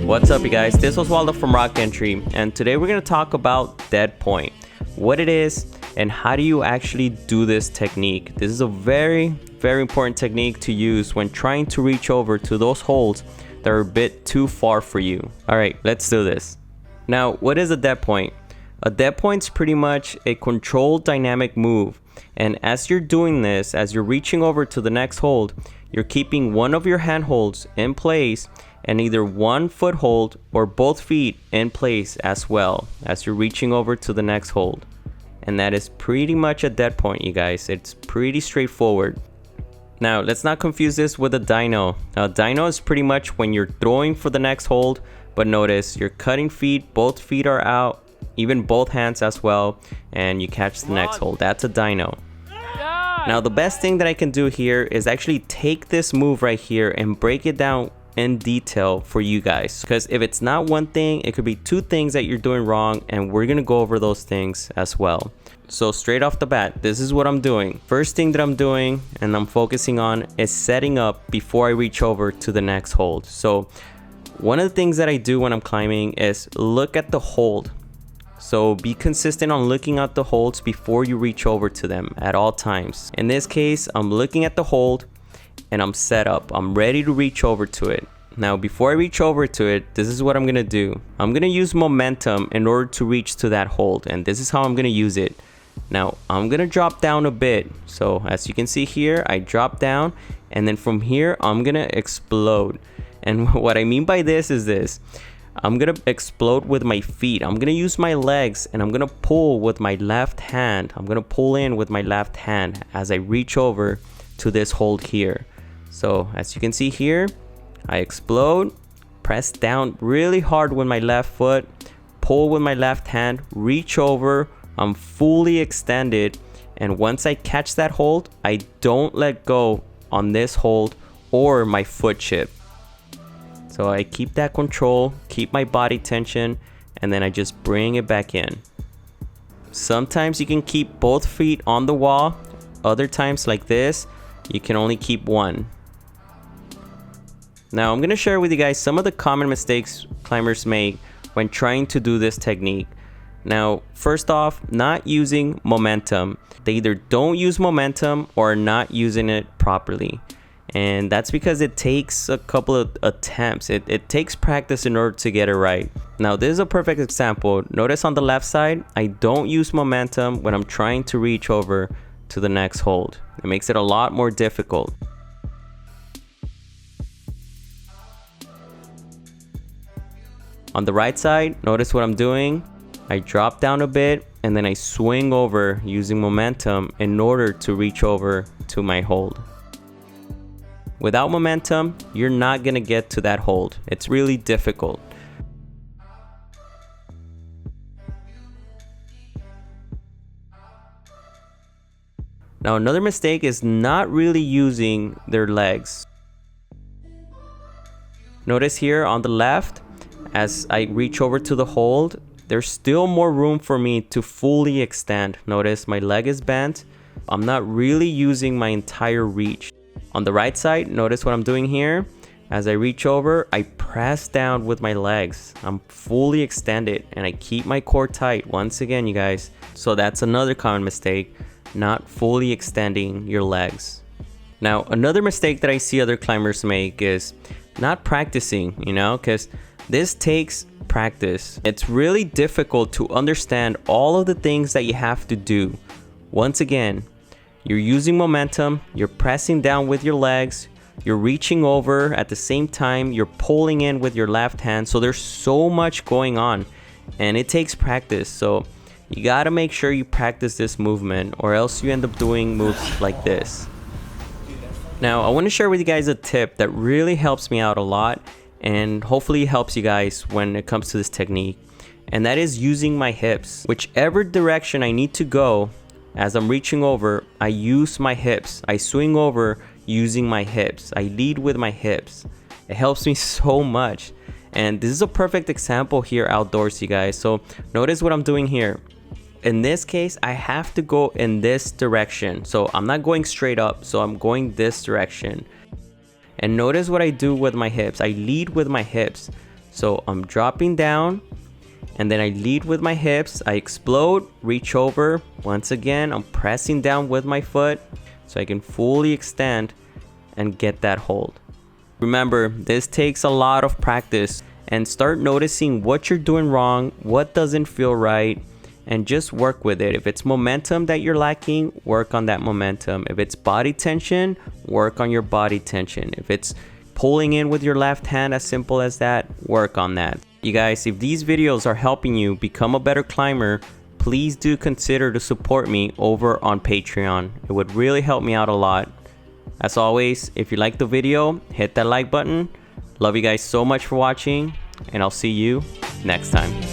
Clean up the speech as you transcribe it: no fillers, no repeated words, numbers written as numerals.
What's up, you guys? This was Waldo from Rockentry, and today we're going to talk about dead point, what it is, and how do you actually do this technique. This is a very important technique to use when trying to reach over to those holes that are a bit too far for you. All right, let's do this. Now, what is a dead point? A dead point is pretty much a controlled dynamic move, and as you're doing this, as you're reaching over to the next hold, you're keeping one of your handholds in place and either one foothold or both feet in place as well as you're reaching over to the next hold. And that is pretty much a dead point, you guys. It's pretty straightforward. Now, let's not confuse this with a dyno. Now, dyno is pretty much when you're throwing for the next hold, but notice you're cutting feet, both feet are out, even both hands as well, and you catch the next hold. That's a dyno. Now, the best thing that I can do here is actually take this move right here and break it down in detail for you guys, because if it's not one thing, it could be two things that you're doing wrong, and we're gonna go over those things as well. So straight off the bat, this is what I'm doing. First thing that I'm doing and I'm focusing on is setting up before I reach over to the next hold. So one of the things that I do when I'm climbing is look at the hold. So be consistent on looking at the holds before you reach over to them at all times. In this case, I'm looking at the hold and I'm set up. I'm ready to reach over to it. Now, before I reach over to it, this is what I'm gonna do. I'm gonna use momentum in order to reach to that hold, and this is how I'm gonna use it. Now, I'm gonna drop down a bit. So as you can see here, I drop down, and then from here, I'm gonna explode. And what I mean by this is this. I'm gonna explode with my feet. I'm gonna use my legs and I'm gonna pull with my left hand. I'm gonna pull in with my left hand as I reach over to this hold here. So as you can see here, I explode, press down really hard with my left foot, pull with my left hand, reach over, I'm fully extended, and once I catch that hold, I don't let go on this hold or my foot chip. So I keep that control, keep my body tension, and then I just bring it back in. Sometimes you can keep both feet on the wall. Other times like this, you can only keep one. Now I'm going to share with you guys some of the common mistakes climbers make when trying to do this technique. Now, first off, not using momentum. They either don't use momentum or are not using it properly. And that's because it takes a couple of attempts. It takes practice in order to get it right. Now, this is a perfect example. Notice on the left side, I don't use momentum when I'm trying to reach over to the next hold. It makes it a lot more difficult. On the right side, notice what I'm doing. I drop down a bit and then I swing over using momentum in order to reach over to my hold. Without momentum, you're not gonna get to that hold. It's really difficult. Now, another mistake is not really using their legs. Notice here on the left, as I reach over to the hold, there's still more room for me to fully extend. Notice my leg is bent. I'm not really using my entire reach. On the right side, notice what I'm doing here. As I reach over, I press down with my legs. I'm fully extended and I keep my core tight once again, you guys. So that's another common mistake, not fully extending your legs. Now, another mistake that I see other climbers make is not practicing, because this takes practice. It's really difficult to understand all of the things that you have to do. Once again, you're using momentum, you're pressing down with your legs, you're reaching over at the same time, you're pulling in with your left hand. So there's so much going on and it takes practice. So you gotta make sure you practice this movement or else you end up doing moves like this. Now, I wanna share with you guys a tip that really helps me out a lot and hopefully helps you guys when it comes to this technique. And that is using my hips. Whichever direction I need to go, as I'm reaching over, I use my hips. I swing over using my hips. I lead with my hips. It helps me so much. And this is a perfect example here outdoors, you guys. So notice what I'm doing here. In this case, I have to go in this direction. So I'm not going straight up, so I'm going this direction. And notice what I do with my hips. I lead with my hips. So I'm dropping down, and then I lead with my hips. I explode, reach over. Once again, I'm pressing down with my foot so I can fully extend and get that hold. Remember, this takes a lot of practice, and start noticing what you're doing wrong, what doesn't feel right, and just work with it. If it's momentum that you're lacking, work on that momentum. If it's body tension, work on your body tension. If it's pulling in with your left hand, as simple as that, work on that. You guys, if these videos are helping you become a better climber, please do consider to support me over on Patreon. It would really help me out a lot. As always, if you like the video, hit that like button. Love you guys so much for watching, and I'll see you next time.